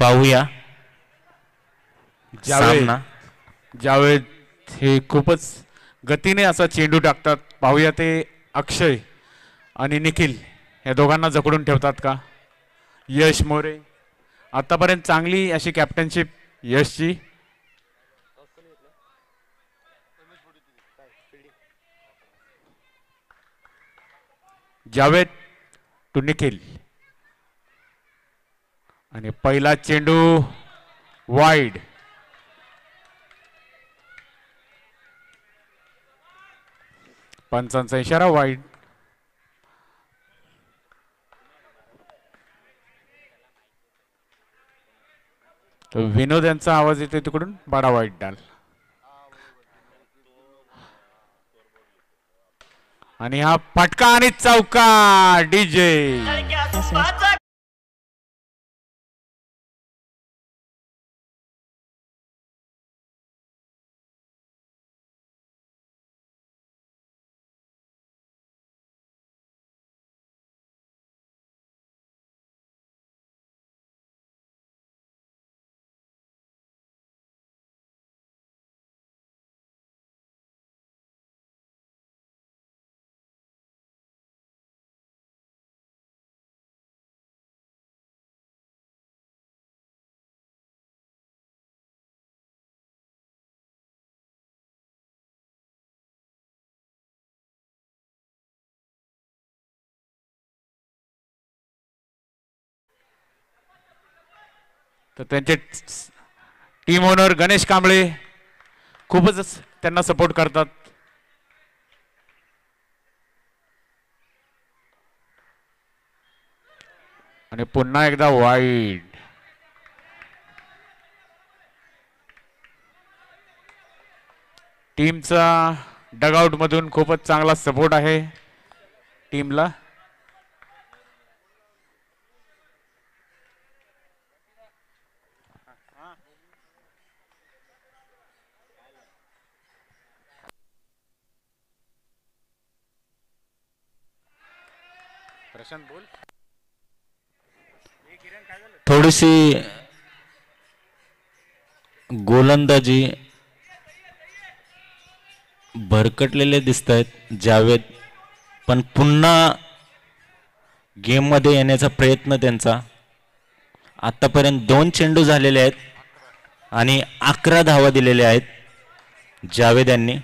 पाहूया सामना. जावेद हे खूपच गतीने असा चेंडू टाकतात. पाहूया ते अक्षय आणि निखिल या दोघांना जकडून ठेवतात का. यश मोरे आतापर्यंत चांगली अशी कॅप्टनशिप यशची. जावेद टू निखिल आणि पहिला चेंडू वाईड. पंचांचा इशारा वाईड. विनोद यांचा आवाज येतो तिकडून. बडा वाईड डाल आणि हा फटका आणि चौका. डीजे तर त्यांचे टीम ओनर गणेश कांबळे खूपच त्यांना सपोर्ट करतात. आणि पुन्हा एकदा वाईड. टीमचा डगआउट मधून खूपच चांगला सपोर्ट आहे टीमला. थोडीशी गोलंदाजी भरकटलेले दिसत आहेत जावेद, पण पुन्हा गेम मध्ये येण्याचा प्रयत्न त्यांचा. आतापर्यंत 2 चेंडू झालेले आहेत आणि 11 धावा दिलेल्या आहेत जावेद यांनी.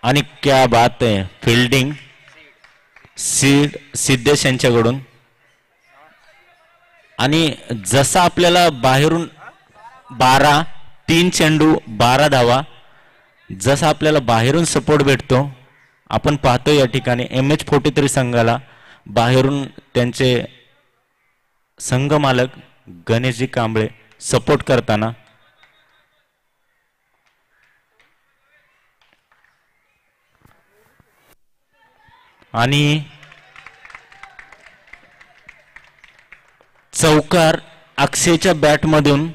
आणि क्या बात आहे फिल्डिंग सिद्धेश यांच्याकडून. आणि जसा आपल्याला बाहेरून 3 चेंडू 12 धावा जसा आपल्याला बाहेरून सपोर्ट भेटतो, आपण पाहतो या ठिकाणी MH43 संघाला बाहेरून त्यांचे संघ मालक गणेशजी कांबळे सपोर्ट करताना. आणि चौकार अक्षयच्या बॅटमधून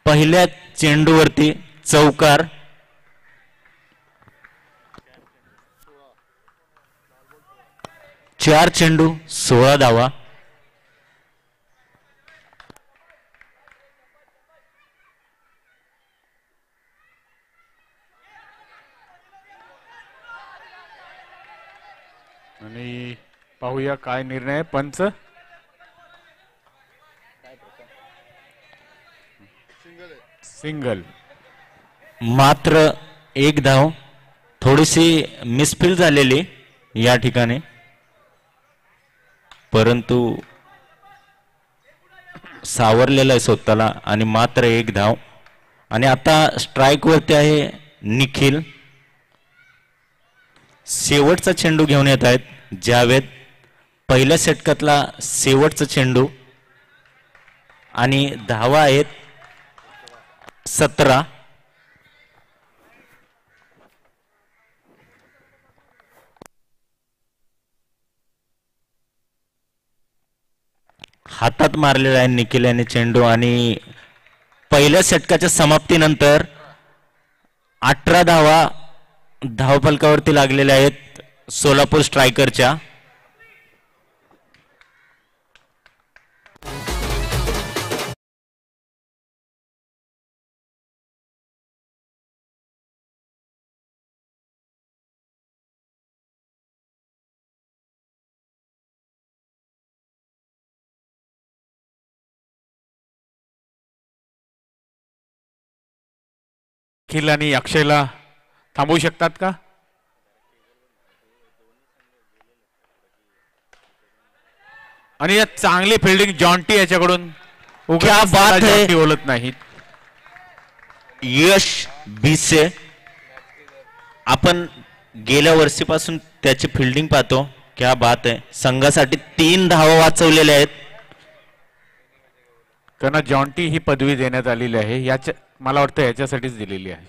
पहिल्या चेंडूवरती चौकार. चार चेंडू 16 धावा. आणि पाहूया काय निर्णय पंच. सिंगल मात्र 1 धाव. थोडीशी मिसफील झालेली या ठिकाणी, परंतु सावरलेला आहे स्वतःला आणि मात्र 1 धाव. आणि आता स्ट्राइक वरती आहे निखिल. शेवटचा चेंडू घेऊन येत आहेत जावेद. पहिल्या षटकातला शेवटचा चेंडू आणि धावा आहेत 17. हातात मारलेला आहे निखिल याने चेंडू. आणि पहिल्या षटकाच्या समाप्तीनंतर 18 धावा धावफलकावरती लागलेल्या आहेत सोलापूर स्ट्रायकरच्या. निखिल आणि अक्षयला थांबवू शकतात का? आणि या चांगली फिल्डिंग जॉन्टी याच्याकडून क्या बात है. जॉन्टी बोलत नाहीत. यश भिसे, आपण गेल्या वर्षीपासून त्याची फिल्डिंग पाहतो. क्या बात आहे. संघासाठी 3 धावा वाचवलेल्या आहेत. त्यांना जॉन्टी ही पदवी देण्यात आलेली आहे. याच्या मला वाटतं याच्यासाठीच दिलेली आहे.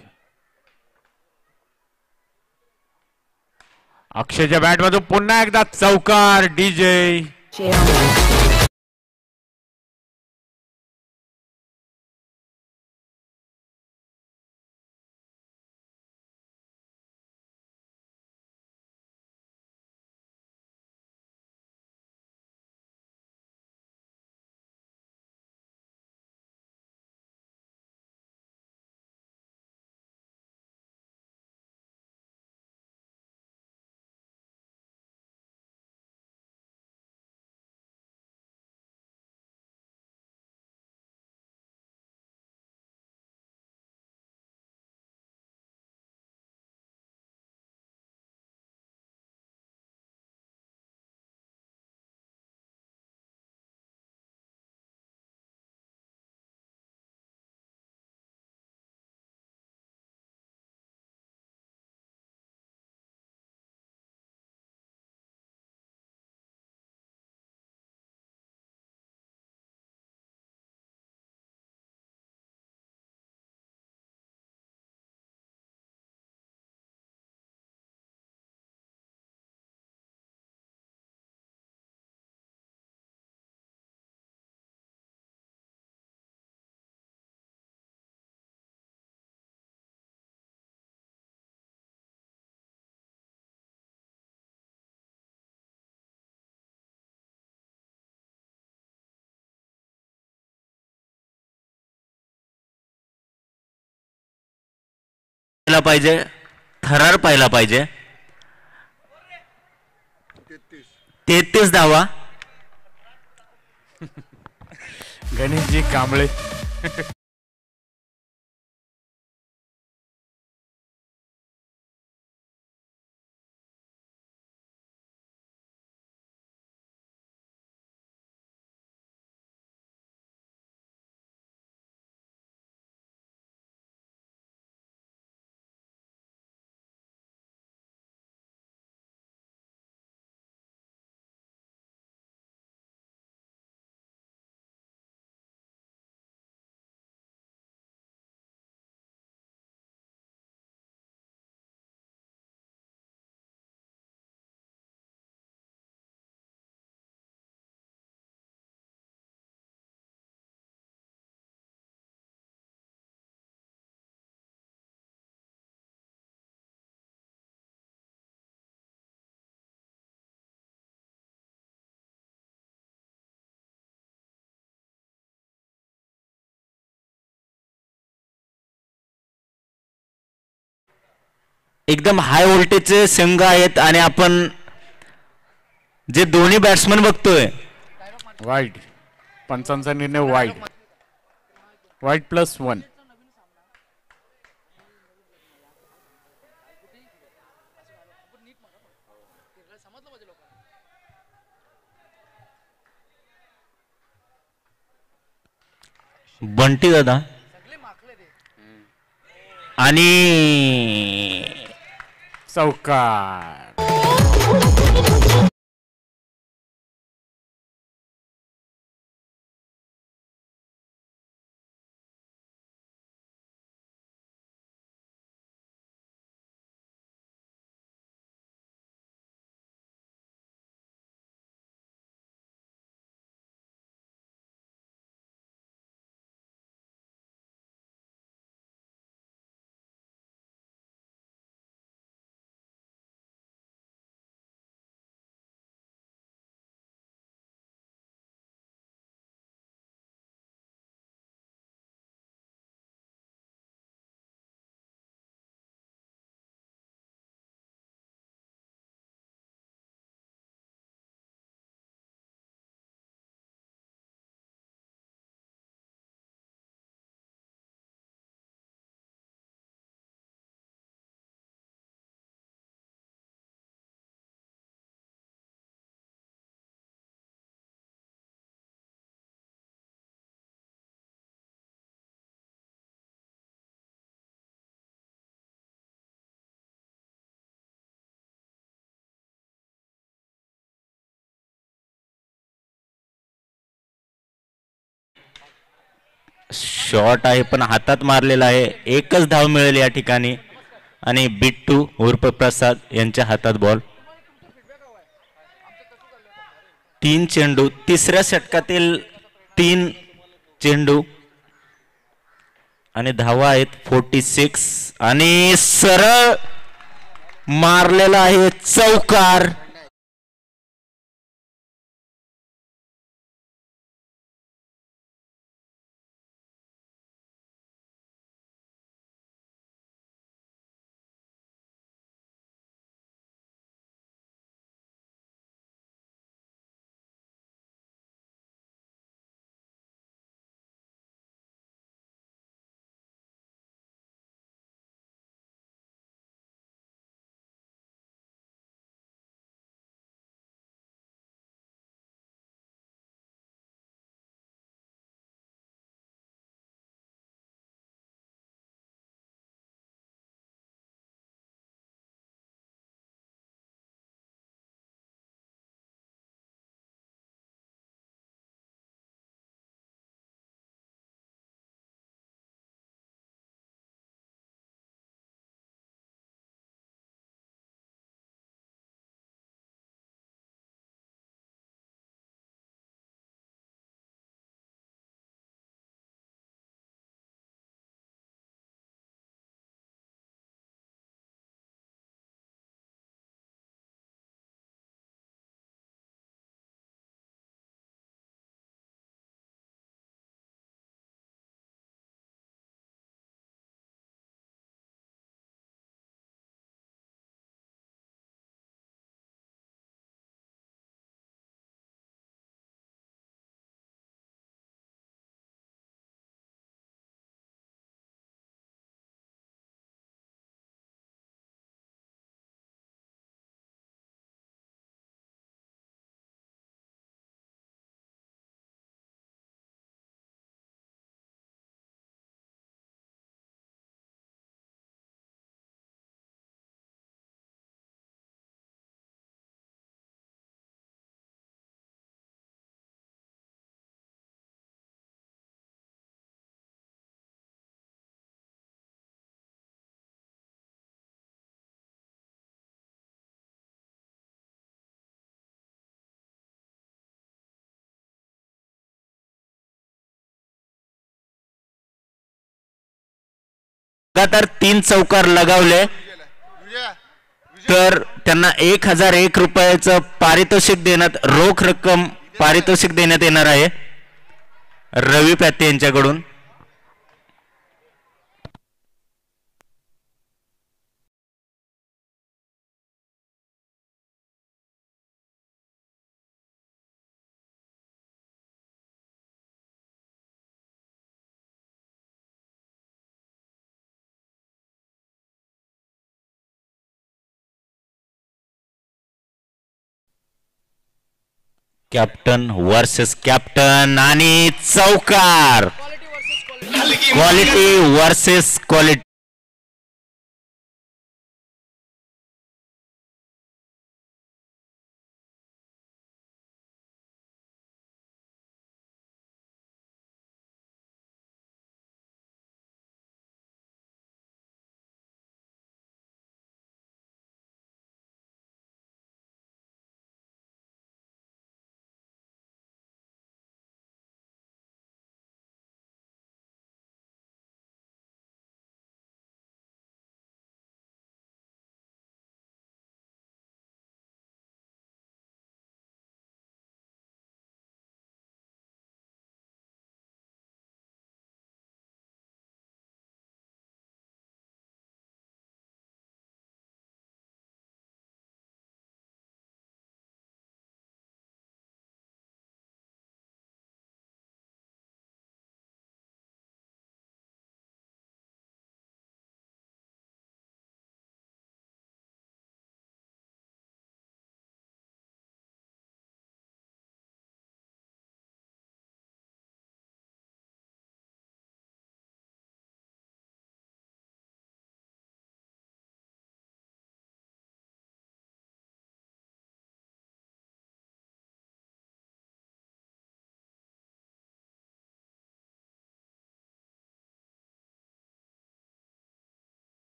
अक्षयच्या बॅटमधून पुन्हा एकदा चौकार. डीजे पाहिजे, थरार पाहिला पाहिजे. 33 धावा. गणेशजी कांबळे. एकदम हाय व्होल्टेजचे संघ आहेत आणि आपण जे दोन्ही बॅट्समन बघतोय. वाईड. पंचांचा निर्णय वाईड. वाईड +1. बंटी दादा आणि चौकार. शॉट आहे पण हातात मारलेला आहे. एकच धाव मिळेल या ठिकाणी आणि बिट्टू उर्फ प्रसाद यांच्या हातात बॉल. 3 चेंडू, तिसऱ्या षटकातील 3 चेंडू आणि धावा आहेत 46 आणि सरळ मारलेला आहे चौकार. लगातार 3 चौकार लगावले तर त्यांना 1001 रुपयाचं पारितोषिक देण्यात, रोख रक्कम पारितोषिक देण्यात येणार आहे रवी प्याते यांच्याकडून. कॅप्टन वर्सेस कॅप्टन आणि चौकार. Quality versus quality.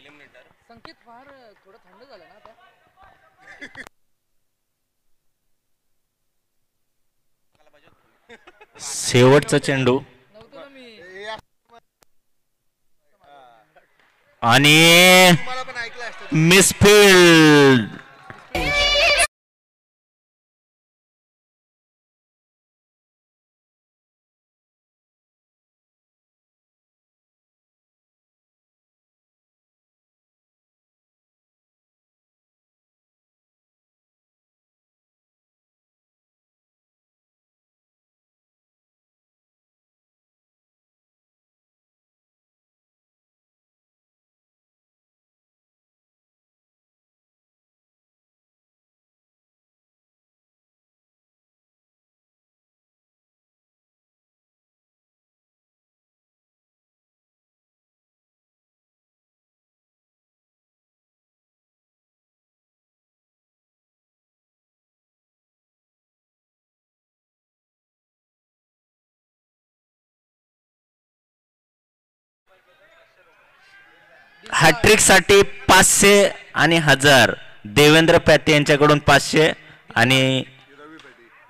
संकेत फार थोडं थंड झालं ना आता. शेवटचा चेंडू नव्हतं ना मी. आणि मिसफील्ड. हॅट्रिक साठी 500 आणि 1000. देवेंद्र पॅटे यांच्याकडून 500 आणि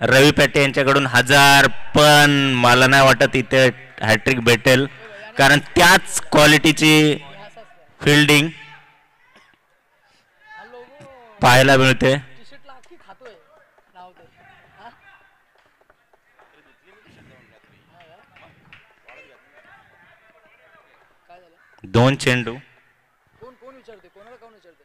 रवी पॅटे यांच्याकडून 1000. पण मला नाही वाटत इथे हॅट्रिक भेटेल, कारण त्याच क्वालिटीची फिल्डिंग पाहायला मिळते. टी शर्टला अख्खी खातोय नाव ते. हा? काय झालं? 2 चेंडू. कोण कोण विचारते, कोणाला कोण विचारते?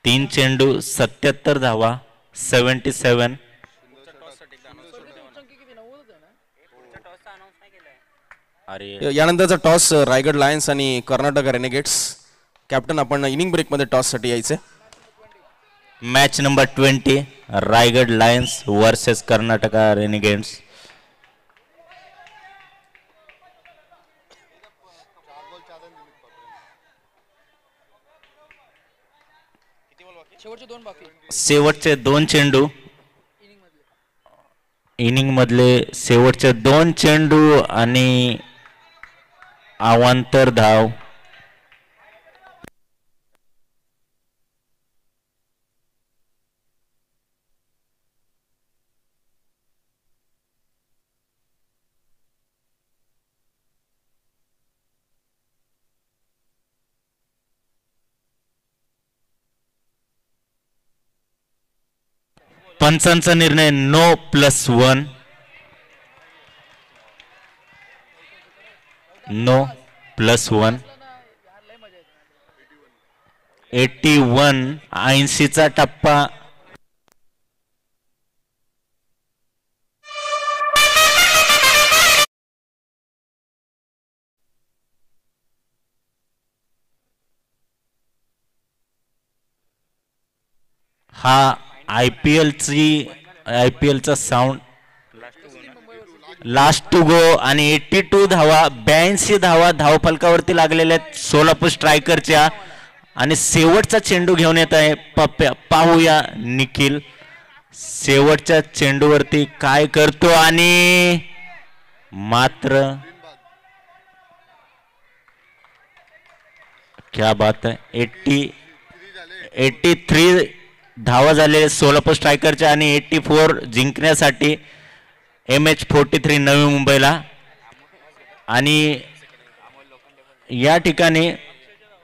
3 चेंडू 77 धावा. 77. उच्चांकी किती 90 आहे ना. अरे यानंतरचा टॉस रायगड लायन्स आणि कर्नाटक रेनेगेट्स. कॅप्टन आपण इनिंग ब्रेक मध्ये टॉस साठी यायचे. Match number 20 Raigad lions versus Karnataka renegades. शेवटचे 2 बाकी शेवटचे 2 चेंडू. इनिंग मधले. इनिंग मधले शेवटचे 2 चेंडू आणि अवांतर धाव. पंचांचा निर्णय नो +1. नो +1. 81. 80चा टप्पा. हा आयपीएलचा साऊंड. लास्ट टू गो आणि 82 धावा. 82 धावा धावफलकावरती लागलेल्या आहेत सोलापूर स्ट्रायकरच्या. आणि शेवटचा चेंडू घेऊन येत आहे पप्प्या. पाहूया निखिल शेवटच्या चेंडूवरती काय करतो. आणि मात्र क्या बात है. 83 धावा झाले सोलापूर स्ट्रायकरच्या. आणि 84 जिंकण्यासाठी MH43 नवी मुंबईला. आणि या ठिकाणी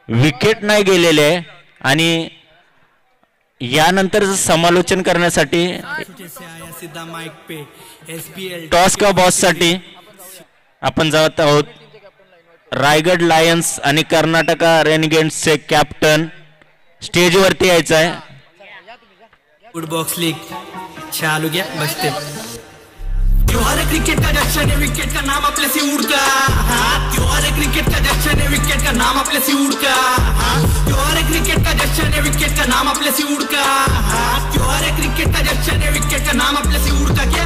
विकेट नाही गेलेले आहे. आणि यानंतर समालोचन करण्यासाठी टॉस का बॉस साठी आपण जात आहोत. रायगड लायन्स आणि कर्नाटका रेनिगेट्सचे कॅप्टन स्टेजवरती यायचं आहे. गुड बॉक्स लीग चालू गया बसते. त्योहार क्रिकेट का जश्न है, विकेट का नाम अपने से उड़का. त्योहार क्रिकेट का जश्न है, विकेट का नाम अपने से उड़का. त्योहार क्रिकेट का जश्न है, विकेट का नाम अपने से उड़का. त्योहार क्रिकेट का जश्न है, विकेट का नाम अपने से उड़का. क्या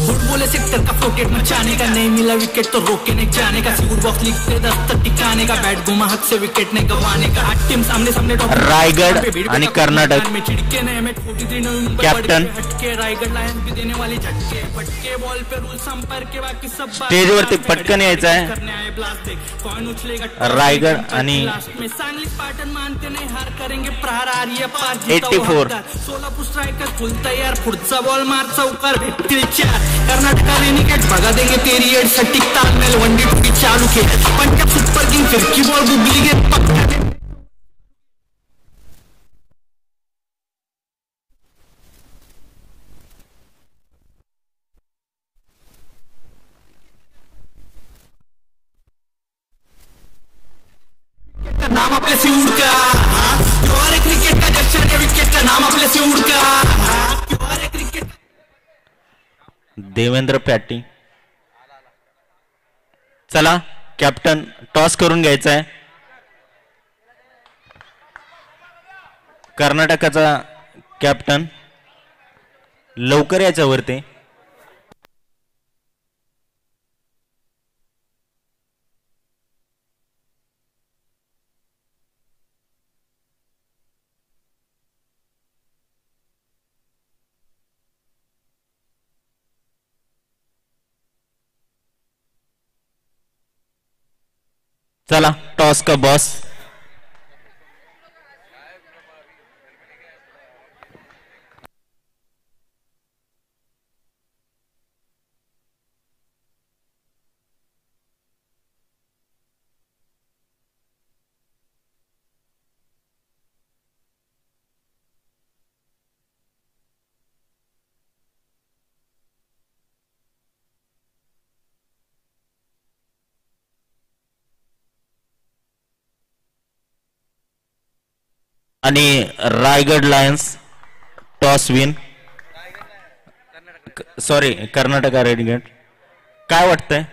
झूठ बोले सेक्टर का फ्लोटेट मचाने का, नहीं मिला विकेट तो रोके नहीं जाने का, सीवुड बॉक्स लीग पे दस्तक टिकाने का, बैट घुमा हक से विकेट नहीं गंवाने का, 8 टीम सामने सामने रायगड आणि कर्नाटक में चिड़के ने मैच 43 नवंबर कॅप्टन हटके, रायगड लायन्स भी देने वाली झटके, पटके बॉल पे रूल संपर्क के बाकी सब स्टेज वरती पटकन यायचं आहे करने आए ब्लास्ट कॉइन उछलेगा रायगड आणि लास्ट में सांगली स्पार्टन मानते नहीं हार करेंगे प्रहार, आर्य पार 84 सोलापूर स्ट्रायकर फुल तयार, पुढचा बॉल मार चौकार भेटतील 4, कर्नाटका रेनिकेट भगा देंगे तेरी एड सटीक तालमेल, वनडे टू चालू के पंजाब सुपर किंग फिरकी बॉल गुगली के पक्का नाम आपले से उड़का, क्यों क्रिकेट का जश्न है विकेट का नाम आपले से उड़का, क्यों क्रिकेट देवेंद्र पॅटी. चला कॅप्टन टॉस करून घ्यायचा आहे. कर्नाटकाचा कॅप्टन लवकर याच्या वरती. चला टॉस का बॉस. आणि Raigad lions toss win. Sorry Karnataka रेडीगेट. काय वाटतंय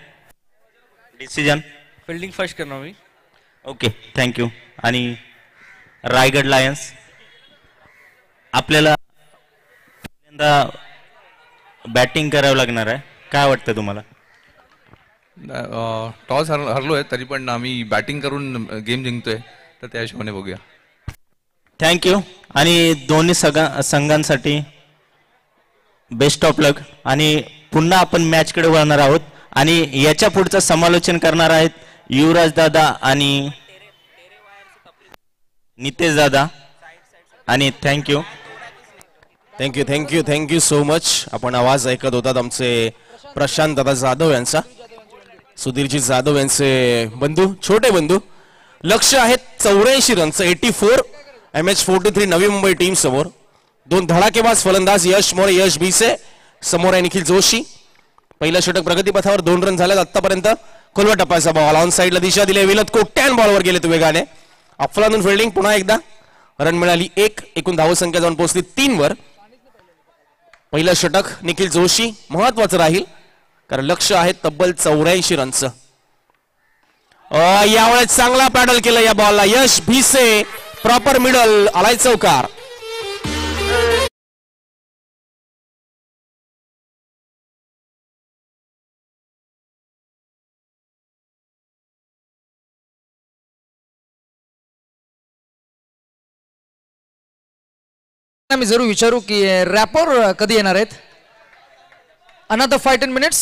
डिसिजन? फिल्डिंग फर्स्ट करणार मी. Okay thank you. आणि रायगड लायन्स आपल्याला पहिल्यांदा बॅटिंग करावं लागणार आहे. काय वाटतं तुम्हाला? टॉस हरलोय तरी पण आम्ही बॅटिंग करून गेम जिंकतोय, तर त्या हिशोबाने बघूया. थँक्यू. आणि दोन्ही संघांसाठी बेस्ट ऑफ लक. आणि पुन्हा आपण मॅचकडे वळणार आहोत आणि याच्या पुढचं समालोचन करणार आहेत युवराज दादा आणि नितेश दादा. आणि thank you thank you thank you thank you so much. आपण आवाज ऐकत होतात आमचे प्रशांत दादा जाधव यांचा, सुधीरजी जाधव यांचे बंधू, छोटे बंधू. लक्ष आहेत 84 रनचं, 84. MH43 नवी मुंबई टीम समोर. 2 धडाकेबाज फलंदाज यश मोरे, यश भिसे. समोर आहे निखिल जोशी. पहिलं षटक प्रगतीपथावर 2 रन झालेत आतापर्यंत. खोलवा टप्प्याचा बॉल ऑन साईडला दिशा दिली. विलत कोट्यान बॉलवर गेलेत वेगाने. अफलातून फिल्डिंग. पुन्हा एकदा रन मिळाली 1. एकूण धावसंख्या जाऊन पोहोचली 3 वर. पहिलं षटक निखिल जोशी महत्वाचं राहील कारण लक्ष आहे तब्बल 84 रनचं. यावेळेस चांगला पॅडल केला या बॉलला यश भिसे. प्रॉपर मिडल आलाय चौकार. मी जरूर विचारू की रॅपर कधी येणार आहेत? Another 5-10 minutes.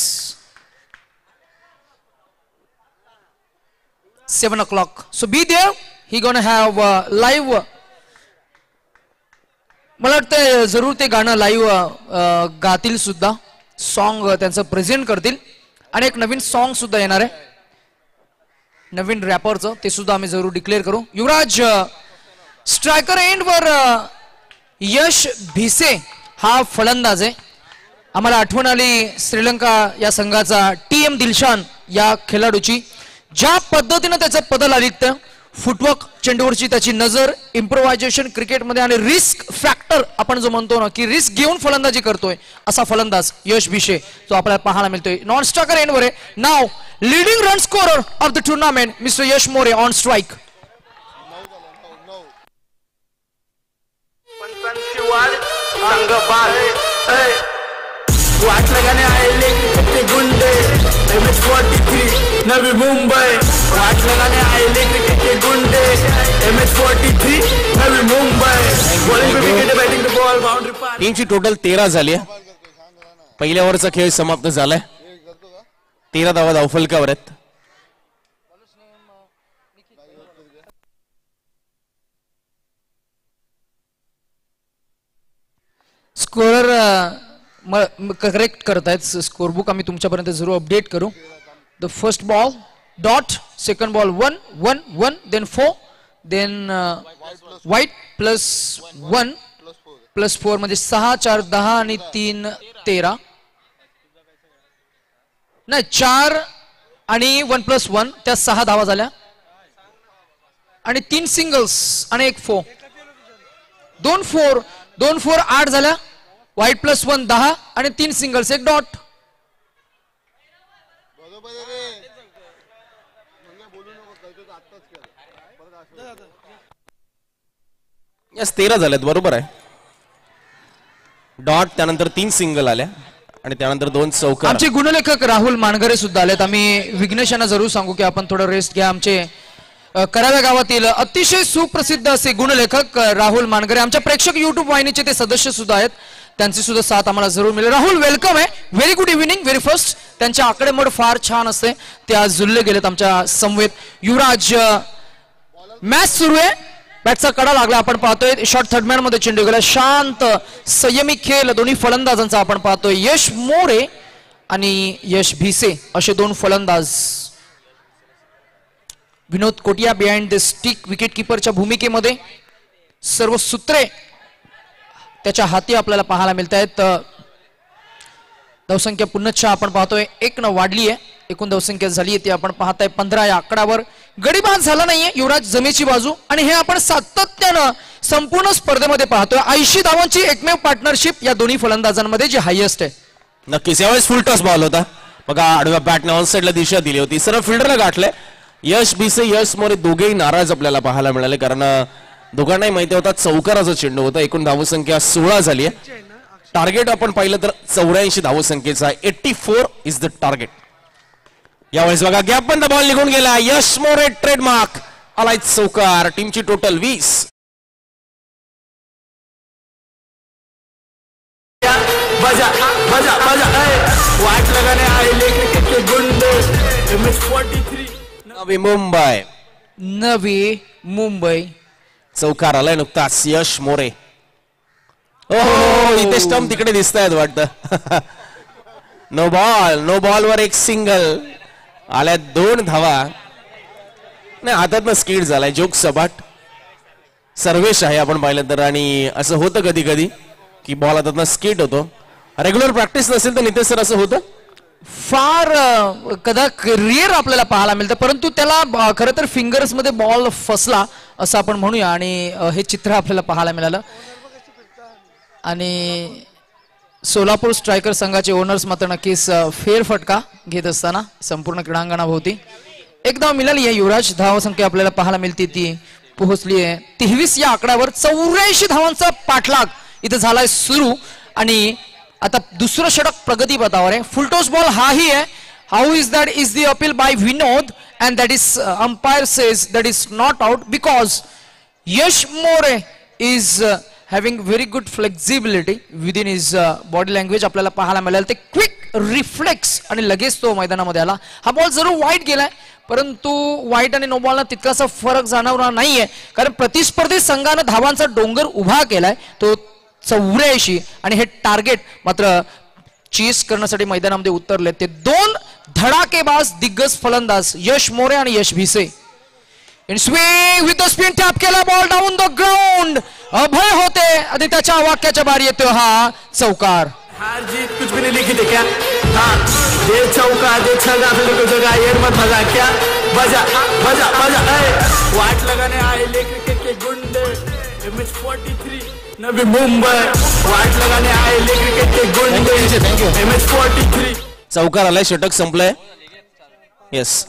7 o'clock. So be there. He gonna have live. मला वाटतं जरूर ते गाणं लाईव्ह गातील सुद्धा. सॉन्ग त्यांचं प्रेझेंट करतील आणि एक नवीन सॉन्ग सुद्धा येणार आहे नवीन रॅपरचं, ते सुद्धा आम्ही जरूर डिक्लेअर करू. युवराज स्ट्रायकर एंड वर यश भिसे हा फलंदाज आहे. आम्हाला आठवण आली श्रीलंका या संघाचा TM दिलशान या खेळाडूची. ज्या पद्धतीने त्याचं पदलालित्य, फुटवर्क, चेंडूवरची त्याची नजर, इम्प्रोव्हायझेशन क्रिकेटमध्ये आणि रिस्क फॅक्टर आपण जो म्हणतो ना की रिस्क घेऊन फलंदाजी करतोय, असा फलंदाज यश भिसे जो आपल्याला पाहायला मिळतोय. नॉन स्ट्रायकर एंडवर आहे. नाव leading run scorer of the tournament mister Yash More on strike. वाट लगाने आए MH43 नवी मुंबई वाट लगाने आए क्रिकेट के गुंडे MH43 नवी मुंबई बॉलिंग पे विकेट बैटिंग पे बॉल बाउंड्री पार टीमची टोटल 13 झाली आहे. पहिल्या ओव्हरचा खेळ समाप्त झालाय. 13 धावा धावफलकावर आहेत. स्कोअर करेक्ट करतायत. स्कोर बुक आम्ही तुमच्यापर्यंत जरूर अपडेट करू. The first ball dot, second ball 1 1 1, then 4, then wide +1 +4 म्हणजे 6 4 10 आणि 3 13. नाही 4 आणि 1 +1 त्या 6 धावा झाल्या आणि 3 सिंगल्स आणि 1 4. 2 4 8 झाल्या. व्हाईट +1 10 आणि 3 सिंगल्स 1 डॉट. यस 13 झाल्यात बरोबर आहे. डॉट त्यानंतर 3 सिंगल आल्या आणि त्यानंतर 2 चौकार. आमचे गुणलेखक राहुल मानगरे सुद्धा आलेत. आम्ही विघ्नेश यांना जरूर सांगू की आपण थोडं रेस्ट घ्या. आमचे कराव्या गावातील अतिशय सुप्रसिद्ध असे गुणलेखक राहुल मानगरे, आमच्या प्रेक्षक युट्यूब वाहिनीचे ते सदस्य सुद्धा आहेत. त्यांची सुद्धा साथ आम्हाला जरूर मिळेल. राहुल वेलकम आहे. Very good evening. Very first त्यांच्या आकडेमोड फार छान असते. ते आज जुळले गेलेत आमच्या समवेत. युवराज मॅच सुरू आहे. बॅटचा कडा लागला. आपण पाहतोय शॉर्ट थर्डमॅन मध्ये चेंडू गेला. शांत संयमी खेळ दोन्ही फलंदाजांचा आपण पाहतोय. यश मोरे आणि यश भिसे असे 2 फलंदाज. विनोद कोटिया बिहाइंड द स्टिक विकेट किपरच्या भूमिकेमध्ये. सर्व सूत्रे त्याच्या हाती आपल्याला पाहायला मिळत आहेत. धावसंख्या पुन्हा आपण पाहतोय 1 न वाढली आहे. एकूण धावसंख्या झाली आहे ती आपण पाहताय 15 या आकड्यावर. गडीबाद झाला नाहीये युवराज जमेची बाजू आणि हे आपण सातत्यानं संपूर्ण स्पर्धेमध्ये पाहतोय. 80 धावांची एकमेव पार्टनरशिप या दोन्ही फलंदाजांमध्ये जी हायएस्ट आहे. नक्कीच यावेळेस फुल टॉस बॉल होता बघा. आडव्या बॅटने ऑन साइडला दिशा दिली होती. सर्व फिल्डरला गाठले. यश भिसे यश मोरे दोघेही नाराज आपल्याला पाहायला मिळाले कारण दोघांनाही माहिती होता चौकाराचा चेंडू होता. एकूण धावसंख्या 16 झाली आहे. टार्गेट आपण पाहिलं तर 84 धावसंख्येचा आहे. 84 इज द टार्गेट. यावेळेस बघा गॅप बंद बॉल निघून गेला. यश मोरे ट्रेडमार्क आलाय चौकार. टीमची टोटल 20. बजा बजा बजा वाट लगाने आए क्रिकेट के गुंडे MH43 नवी मुंबई. नवी मुंबई. चौकार आलाय नुकताच. यश मोरे. हो इथे स्टंप तिकडे दिसत आहेत वाटतं. नो बॉल वर 1 सिंगल आल्या. 2 धावा. नाही हातातनं स्किड झालाय. जोक सपाट सर्वेश आहे आपण पाहिलं तर. आणि असं होतं कधी कधी की बॉल हातातनं स्किड होतो. रेग्युलर प्रॅक्टिस नसेल तर नितेश सर असं होतं. फार कदा रिअर आपल्याला पाहायला मिळतं परंतु त्याला खरं तर फिंगर्स मध्ये बॉल फसला असं आपण म्हणूया आणि हे चित्र आपल्याला पाहायला मिळालं. आणि सोलापूर स्ट्रायकर संघाचे ओनर्स मात्र नक्कीच फेरफटका घेत असताना संपूर्ण क्रीडांगणाभोवती. एक धाव मिळाली आहे युवराज. धावसंख्या आपल्याला पाहायला मिळते ती पोहोचली आहे 23 या आकड्यावर. 84 धावांचा पाठलाग इथं झालाय सुरू आणि आता दुसरं षटक प्रगती पथावर आहे. फुलटॉस बॉल हाही आहे. How is that is the appeal bye Vinod and that is umpire says that is not out because Yash More is having very good flexibility within his body language आपल्याला पाहायला मिळालं. ते क्विक रिफ्लेक्स आणि लगेच तो मैदानामध्ये आला. हा बॉल जरूर वाईट गेलाय परंतु वाईट आणि नो बॉलला तितकासा फरक जाणवणार नाहीये कारण प्रतिस्पर्धी संघानं धावांचा डोंगर उभा केलाय तो 84 आणि हे टार्गेट मात्र चेस करण्यासाठी मैदानामध्ये उतरले ते 2 धडाकेबाज दिग्गज फलंदाज यश मोरे आणि Yash Bhise. In swing with the spin tap केला ball down the ground. Abhay होते आणि त्याच्या वाक्याच्या बारी येतो हा चौकार. हार जीत कुछ भी नहीं लिखी थी क्या. हाँ दे चौका दे छगा फिर जगह ये मत भगा क्या. बजा बजा बजा वाट लगाने आए क्रिकेट के गुंडे MH43 नवी मुंबई. वाट लगाने आए क्रिकेट के गुंडे MH43. चौकार आलाय. षटक संपलंय. येस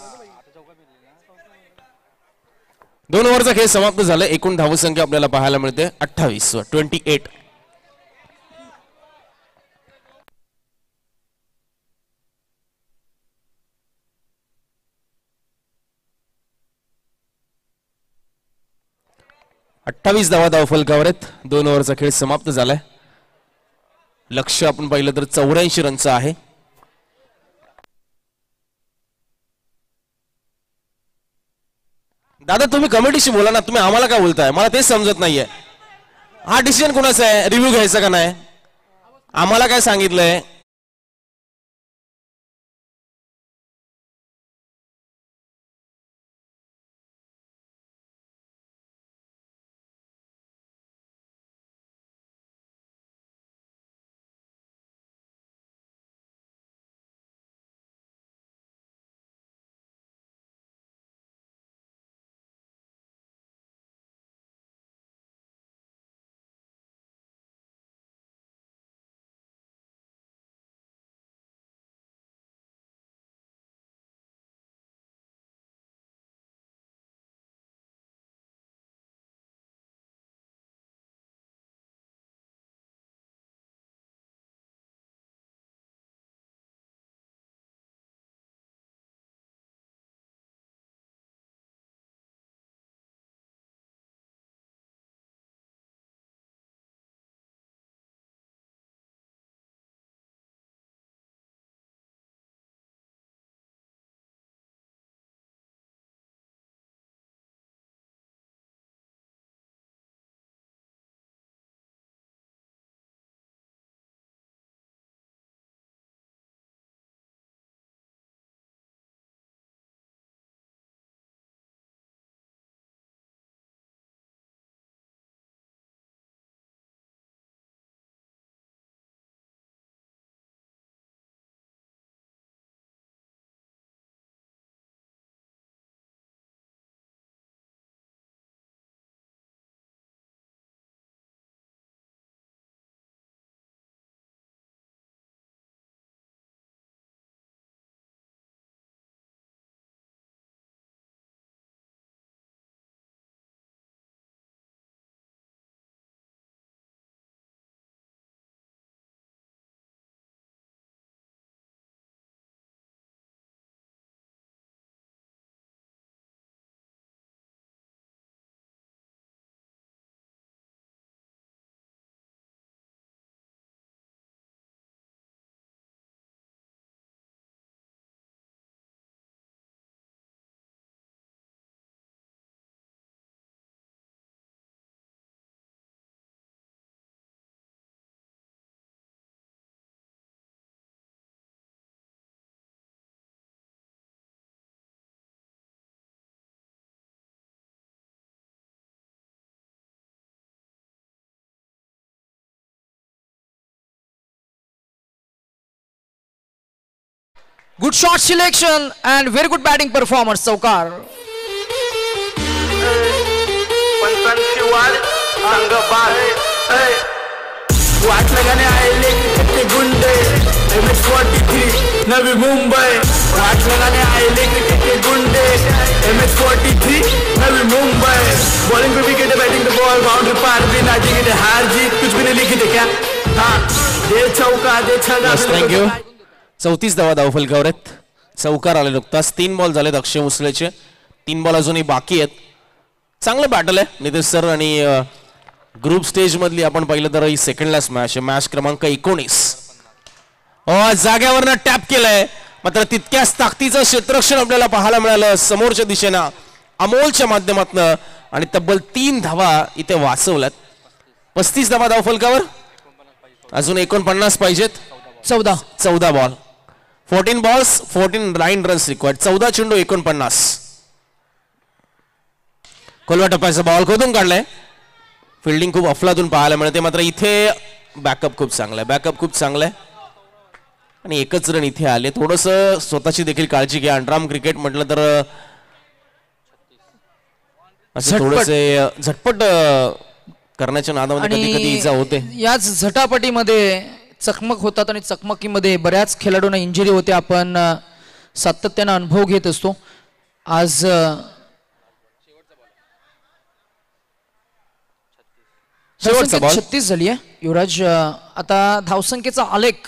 2 ओव्हरचा खेळ समाप्त झाला. एकूण धावसंख्या आपल्याला पाहायला मिळते 28 28. 28 धावा धावफलकावर आहेत. 2 ओव्हरचा खेळ समाप्त झालाय. लक्ष्य आपण पाहिलं तर 84 रनचं आहे. दादा तुम्ही कमिटीशी बोला ना, तुम्ही आम्हाला काय बोलताय? मला तेच समजत नाहीये. हा डिसिजन कोणाचा आहे? रिव्ह्यू घ्यायचा का नाही? आम्हाला काय सांगितलंय? Good shot selection and very good batting performance, Saukar. वाट लगाने आए लेके गुंडे MS43 नवी मुंबई. वाट लगाने आए लेके गुंडे MS43 नवी मुंबई. बॉलिंग पे विकेट, बैटिंग पे बॉल, बाउंड्री पार भी ना जीते, हार जीत कुछ भी नहीं लिखी थे क्या? हाँ दे चौका दे छक्का. Thank you. 34 धावा धावफलकावर आहेत. चौकार आले नुकताच. 3 बॉल झालेत अक्षय मुसलेचे. 3 बॉल अजूनही बाकी आहेत. चांगलं बॅटल आहे नितेश सर. आणि ग्रुप स्टेज मधली आपण पाहिलं तर ही सेकंड लास्ट मॅच आहे. मॅच क्रमांक 19. जाग्यावरनं टॅप केलंय, मात्र तितक्याच ताकदीचं क्षेत्ररक्षण आपल्याला पाहायला मिळालं समोरच्या दिशेनं अमोलच्या माध्यमातून. आणि तब्बल 3 धावा इथे वाचवल्यात. 35 धावा धावफलकावर. अजून 49 पाहिजेत. 14 बॉल, 14 बॉल्स 14 रन्स रिक्वायर्ड. 14 चेंडू 49. कोलवा टप्प्याचा बॉल खोदून काढलाय. फिल्डिंग खूप अफलातून पाहायला मिळते, मात्र इथे बॅकअप खूप चांगला आहे. बॅकअप खूप चांगला आहे आणि एकच रन इथे आले. थोडस स्वतःची देखील काळजी घ्या. अंडराम क्रिकेट म्हटलं तर असं थोडसे झटपट करण्याच्या नादामध्ये कधी कधी इजा होते. याच झटापटीमध्ये चकमक होतात आणि चकमकीमध्ये बऱ्याच खेळाडूंना इंजुरी होते. आपण सातत्याने अनुभव घेत असतो. आज 36 झाली आहे युवराज. आता धावसंख्येचा आलेख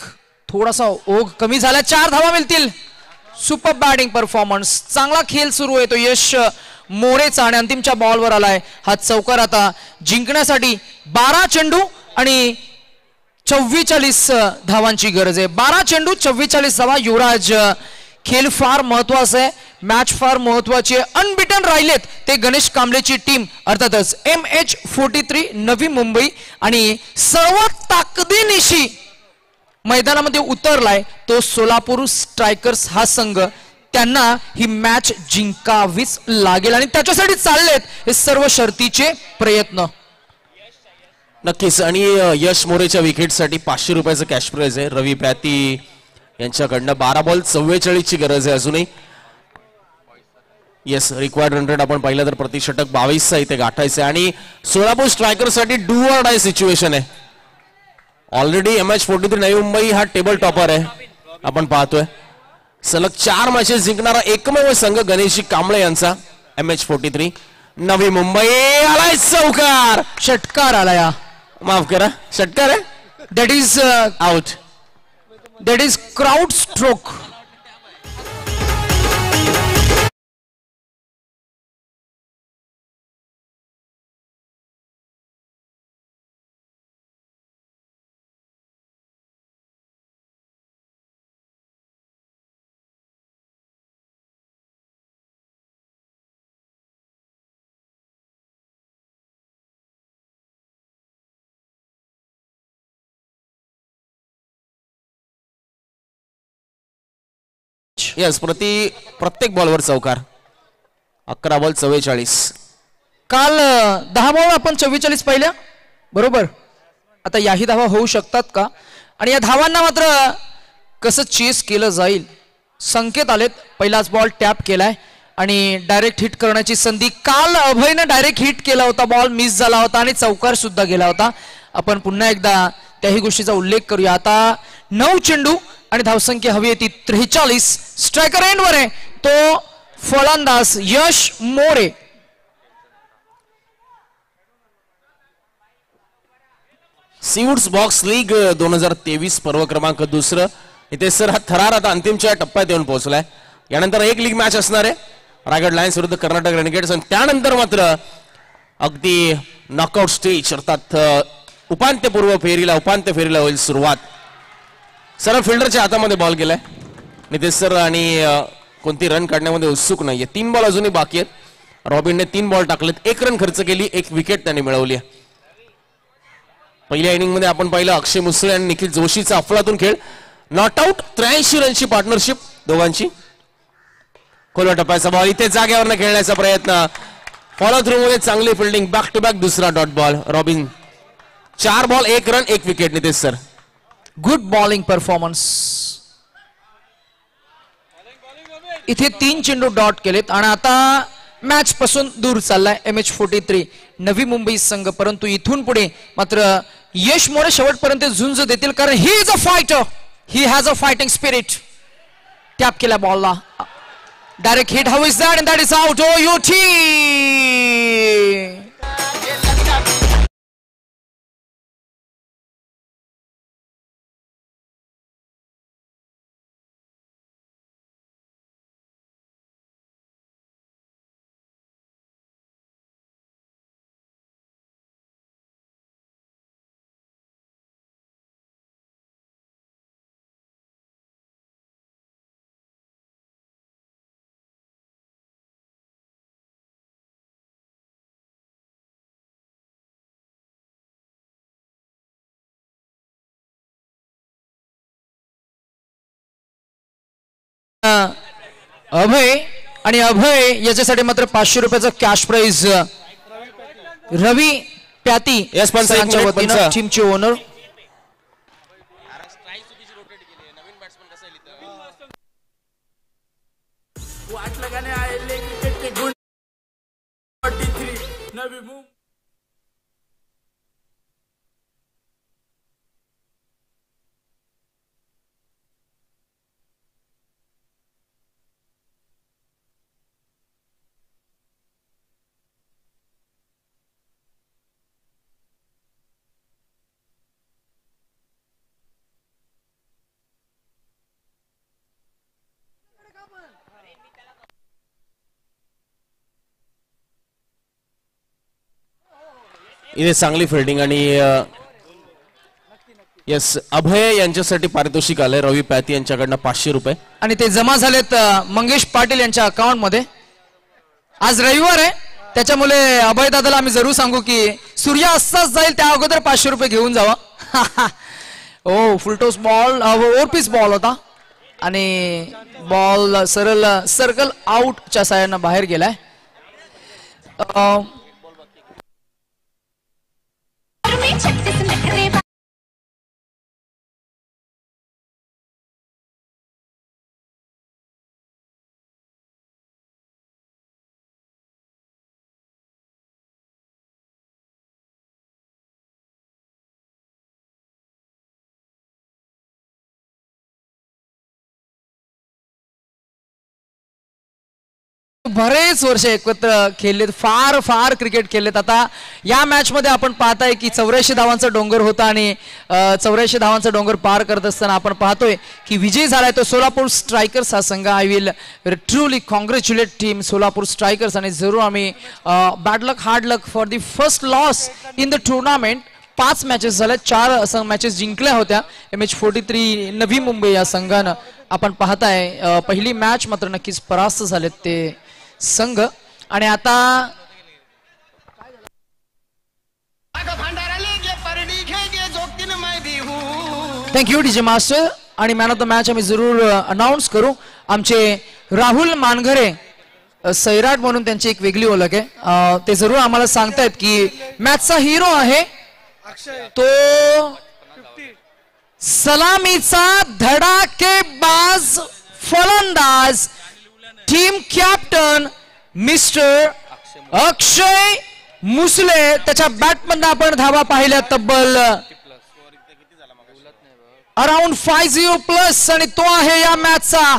थोडासा ओघ कमी झाला. 4 धावा मिळतील. सुपर बॅटिंग परफॉर्मन्स, चांगला खेळ सुरू आहे. तो यश मोरेचा आणि अंतिमच्या बॉलवर आलाय हा चौकार. आता जिंकण्यासाठी 12 चेंडू आणि 44 धावांची गरज आहे. 12 चेंडू 44 धावा. युवराज खेळ फार महत्वाचा आहे, मॅच फार महत्वाची आहे. अनबिटन राहिलेत ते गणेश कांबळेची टीम अर्थातच MH43 नवी मुंबई आणि सर्व ताकदीनिशी मैदानामध्ये उतरलाय तो सोलापूर स्ट्रायकर्स हा संघ. त्यांना ही मॅच जिंकावीच लागेल आणि त्याच्यासाठी चाललेत हे सर्व शर्तीचे प्रयत्न. नक्कीच. आणि यश मोरेच्या विकेटसाठी 500 रुपयाचं कॅश प्राइज आहे. रवी प्याती यांच्याकडनं 12 बॉल 44 ची गरज आहे अजूनही. येस, रिक्वायर्ड रन रेट आपण पाहिलं तर प्रतिषटक 22चा इथे गाठायचं आहे आणि सोलापूर स्ट्रायकरसाठी डू ऑर डाय सिच्युएशन आहे. ऑलरेडी MH43 नवी मुंबई हा टेबल टॉपर आहे. आपण पाहतोय सलग 4 मॅचेस जिंकणारा एकमेव संघ गणेशजी कांबळे यांचा MH43 नवी मुंबई. आलाय चौकार, षटकार आलाय. माफ करा, षटकार आहे. That is out. That is crowd stroke. Yes, प्रत्येक बॉलवर चौकार. 11 बॉल 44. काल 10 बॉल आपण 44 पाहिल्या बरोबर. आता याही धावा होऊ शकतात का आणि या धावांना मात्र कसं चेस केलं जाईल. संकेत आलेत. पहिलाच बॉल टॅप केलाय आणि डायरेक्ट हिट करण्याची संधी. काल अभयनं डायरेक्ट हिट केला होता, बॉल मिस झाला होता आणि चौकार सुद्धा गेला होता. आपण पुन्हा एकदा त्याही गोष्टीचा उल्लेख करूया. आता 9 चेंडू आणि धावसंख्या हवी आहे ती 43. स्ट्रायकर एंडवर आहे तो फलंदाज यश मोरे. सीवूड्स बॉक्स लीग 2023 पर्व क्रमांक 2. इथे सर हा थरार आता अंतिमच्या टप्प्यात येऊन पोहोचलाय. यानंतर एक लीग मॅच असणार आहे रायगड लायन्स विरुद्ध कर्नाटक रेनिगेट्स आणि त्यानंतर मात्र अगदी नॉकआउट स्टेज अर्थात उपांत्य फेरीला होईल सुरुवात. सरळ फिल्डरच्या हातामध्ये बॉल गेलाय. नितेश सर आणि कोणती रन काढण्यामध्ये उत्सुक नाहीये. 3 बॉल अजूनही बाकी आहेत. रॉबिनने 3 बॉल टाकलेत, 1 रन खर्च केली, 1 विकेट त्यांनी मिळवली. पहिल्या इनिंग मध्ये आपण पाहिलं अक्षय मुसळे आणि निखिल जोशीचा अफलातून खेळ. Not out. 83 रनची पार्टनरशिप दोघांची. खोलवा टप्प्याचा बॉल इथे जागेवर खेळण्याचा प्रयत्न. फॉलो थ्रू मध्ये चांगली फिल्डिंग. बॅक टू बॅक दुसरा dot ball. Robin 4 ball 1 run 1 wicket. Nitesh sir good bowling performance. इथे 3 चेंडू डॉट केलेत आणि आता मॅच पासून दूर चाललाय MH43 नवी मुंबई संघ. परंतु इथून पुढे मात्र यश मोरे शेवटपर्यंत झुंज देतील कारण he is a fighter. He has a fighting spirit. Tap केला बॉलला. Direct hit. How is that? And that is out. O U T. Abhay आणि अभय याच्यासाठी मात्र 500 रुपयाचा कॅश प्राइज. रवी प्याती सरांच्या वतीनं टीमचे ओनर. इथे चांगली फिल्डिंग आणि येस अभय यांच्यासाठी पारितोषिक आलंय रवी पॅती यांच्याकडनं 500 रुपये आणि ते जमा झालेत मंगेश पाटील यांच्या अकाउंट मध्ये. आज रविवार आहे त्याच्यामुळे अभय दादाला आम्ही जरूर सांगू की सूर्य अस्ताच जाईल त्या अगोदर 500 रुपये घेऊन जावा. ओ फुलटॉस बॉल ओव्हरपीस बॉल होता आणि बॉल सरळ सर्कल आउटच्या साह्यानं बाहेर गेलाय. बरेच वर्ष एकत्र खेळलेत फार फार क्रिकेट खेळलेत. आता या मॅच मध्ये आपण पाहताय की 84 धावांचा डोंगर होता आणि 84 धावांचा डोंगर पार करत असताना आपण पाहतोय की विजय झालाय तो सोलापूर स्ट्रायकर्स हा संघ. I will truly congratulate team Solapur strikers आणि जरूर आम्ही bad luck hard luck for the first loss in the tournament. 5 matches झाल्या 4 मॅचेस जिंकल्या होत्या MH43 नवी मुंबई या संघानं. आपण पाहताय पहिली मॅच मात्र नक्कीच परास्त झालेत ते संघ. आणि आता थँक्यू डीजे मास्टर. आणि मॅन ऑफ द मॅच आम्ही जरूर अनाऊन्स करू. आमचे राहुल मानघरे सैराट म्हणून त्यांची एक वेगळी ओळख आहे. ते जरूर आम्हाला सांगतायत की मॅचचा हिरो आहे तो सलामीचा धडाकेबाज फलंदाज टीम कॅप्टन मिस्टर अक्षय मुसले. त्याच्या बॅटमधनं आपण धावा पाहिल्या तब्बल अराउंड 50 प्लस आणि तो आहे या मॅचचा